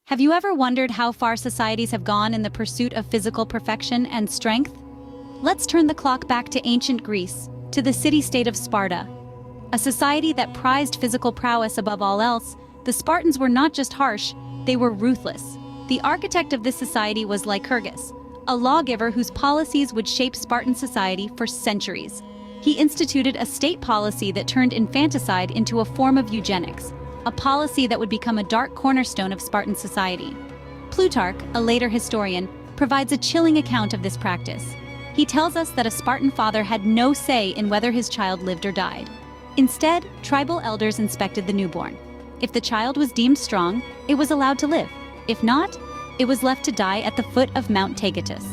Have you ever wondered how far societies have gone in the pursuit of physical perfection and strength? Let's turn the clock back to ancient Greece, to the city-state of Sparta. A society that prized physical prowess above all else, the Spartans were not just harsh, they were ruthless. The architect of this society was Lycurgus, a lawgiver whose policies would shape Spartan society for centuries. He instituted a state policy that turned infanticide into a form of eugenics, a policy that would become a dark cornerstone of Spartan society. Plutarch, a later historian, provides a chilling account of this practice. He tells us that a Spartan father had no say in whether his child lived or died. Instead, tribal elders inspected the newborn. If the child was deemed strong, it was allowed to live. If not, it was left to die at the foot of Mount Taygetus.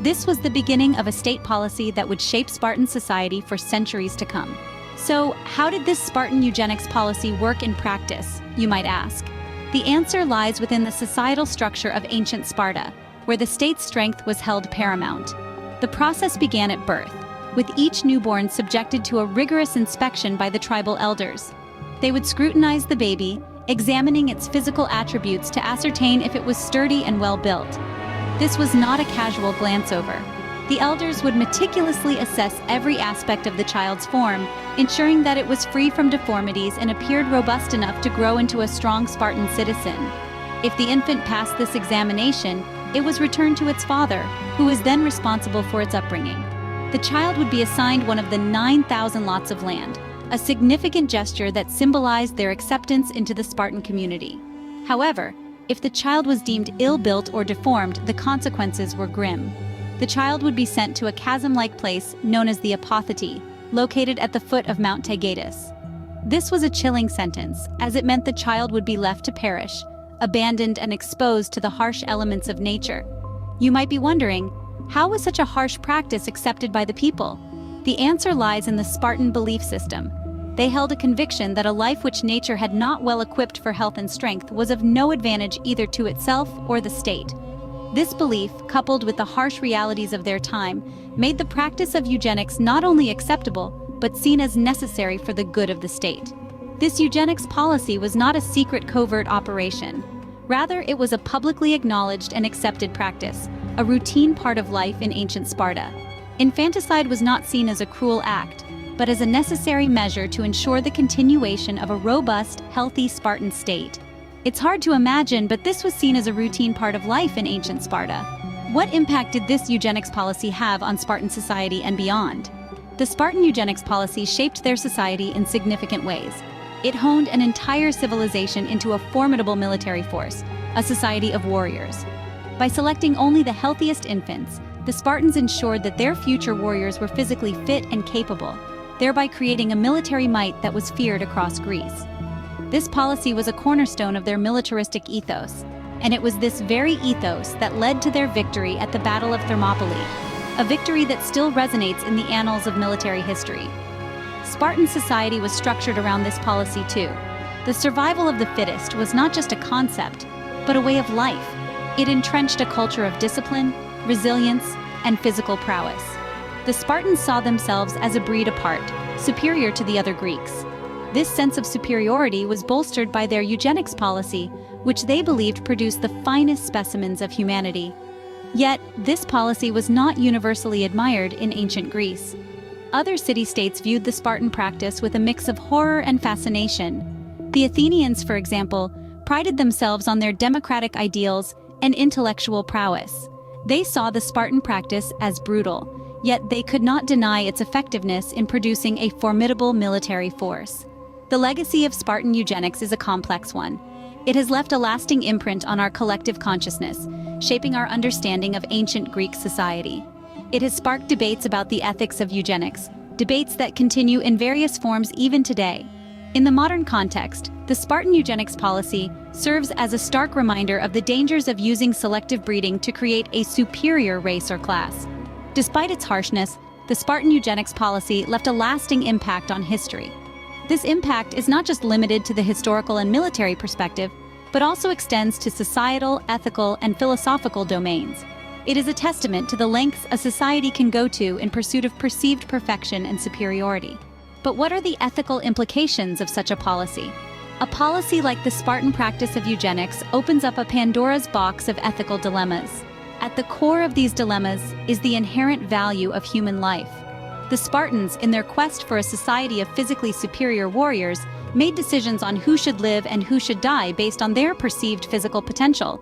This was the beginning of a state policy that would shape Spartan society for centuries to come. So, how did this Spartan eugenics policy work in practice, you might ask? The answer lies within the societal structure of ancient Sparta, where the state's strength was held paramount. The process began at birth, with each newborn subjected to a rigorous inspection by the tribal elders. They would scrutinize the baby, examining its physical attributes to ascertain if it was sturdy and well-built. This was not a casual glance-over. The elders would meticulously assess every aspect of the child's form, ensuring that it was free from deformities and appeared robust enough to grow into a strong Spartan citizen. If the infant passed this examination, it was returned to its father, who was then responsible for its upbringing. The child would be assigned one of the 9,000 lots of land, a significant gesture that symbolized their acceptance into the Spartan community. However, if the child was deemed ill-built or deformed, the consequences were grim. The child would be sent to a chasm-like place known as the Apothete, located at the foot of Mount Taygetus. This was a chilling sentence, as it meant the child would be left to perish, abandoned and exposed to the harsh elements of nature. You might be wondering, how was such a harsh practice accepted by the people? The answer lies in the Spartan belief system. They held a conviction that a life which nature had not well equipped for health and strength was of no advantage either to itself or the state. This belief, coupled with the harsh realities of their time, made the practice of eugenics not only acceptable, but seen as necessary for the good of the state. This eugenics policy was not a secret covert operation. Rather, it was a publicly acknowledged and accepted practice, a routine part of life in ancient Sparta. Infanticide was not seen as a cruel act, but as a necessary measure to ensure the continuation of a robust, healthy Spartan state. It's hard to imagine, but this was seen as a routine part of life in ancient Sparta. What impact did this eugenics policy have on Spartan society and beyond? The Spartan eugenics policy shaped their society in significant ways. It honed an entire civilization into a formidable military force, a society of warriors. By selecting only the healthiest infants, the Spartans ensured that their future warriors were physically fit and capable, thereby creating a military might that was feared across Greece. This policy was a cornerstone of their militaristic ethos, and it was this very ethos that led to their victory at the Battle of Thermopylae, a victory that still resonates in the annals of military history. Spartan society was structured around this policy too. The survival of the fittest was not just a concept, but a way of life. It entrenched a culture of discipline, resilience, and physical prowess. The Spartans saw themselves as a breed apart, superior to the other Greeks. This sense of superiority was bolstered by their eugenics policy, which they believed produced the finest specimens of humanity. Yet, this policy was not universally admired in ancient Greece. Other city-states viewed the Spartan practice with a mix of horror and fascination. The Athenians, for example, prided themselves on their democratic ideals and intellectual prowess. They saw the Spartan practice as brutal, yet they could not deny its effectiveness in producing a formidable military force. The legacy of Spartan eugenics is a complex one. It has left a lasting imprint on our collective consciousness, shaping our understanding of ancient Greek society. It has sparked debates about the ethics of eugenics, debates that continue in various forms even today. In the modern context, the Spartan eugenics policy serves as a stark reminder of the dangers of using selective breeding to create a superior race or class. Despite its harshness, the Spartan eugenics policy left a lasting impact on history. This impact is not just limited to the historical and military perspective, but also extends to societal, ethical, and philosophical domains. It is a testament to the lengths a society can go to in pursuit of perceived perfection and superiority. But what are the ethical implications of such a policy? A policy like the Spartan practice of eugenics opens up a Pandora's box of ethical dilemmas. At the core of these dilemmas is the inherent value of human life. The Spartans, in their quest for a society of physically superior warriors, made decisions on who should live and who should die based on their perceived physical potential.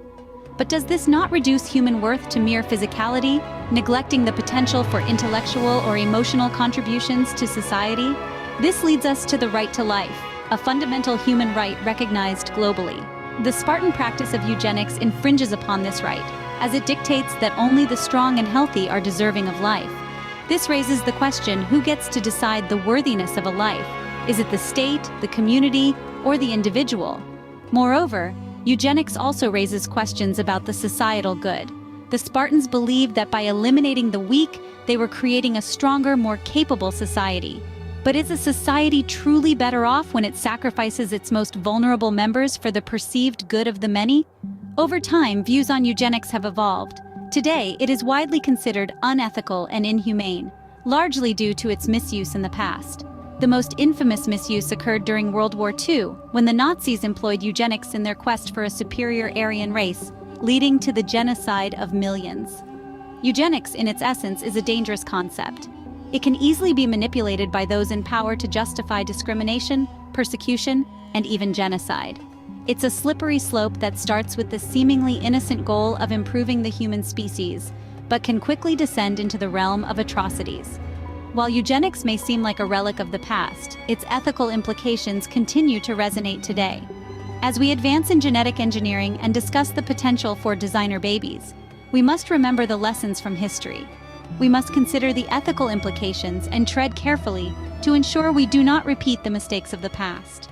But does this not reduce human worth to mere physicality, neglecting the potential for intellectual or emotional contributions to society? This leads us to the right to life, a fundamental human right recognized globally. The Spartan practice of eugenics infringes upon this right, as it dictates that only the strong and healthy are deserving of life. This raises the question, who gets to decide the worthiness of a life? Is it the state, the community, or the individual? Moreover, eugenics also raises questions about the societal good. The Spartans believed that by eliminating the weak, they were creating a stronger, more capable society. But is a society truly better off when it sacrifices its most vulnerable members for the perceived good of the many? Over time, views on eugenics have evolved. Today, it is widely considered unethical and inhumane, largely due to its misuse in the past. The most infamous misuse occurred during World War II, when the Nazis employed eugenics in their quest for a superior Aryan race, leading to the genocide of millions. Eugenics, in its essence, is a dangerous concept. It can easily be manipulated by those in power to justify discrimination, persecution, and even genocide. It's a slippery slope that starts with the seemingly innocent goal of improving the human species, but can quickly descend into the realm of atrocities. While eugenics may seem like a relic of the past, its ethical implications continue to resonate today. As we advance in genetic engineering and discuss the potential for designer babies, we must remember the lessons from history. We must consider the ethical implications and tread carefully to ensure we do not repeat the mistakes of the past.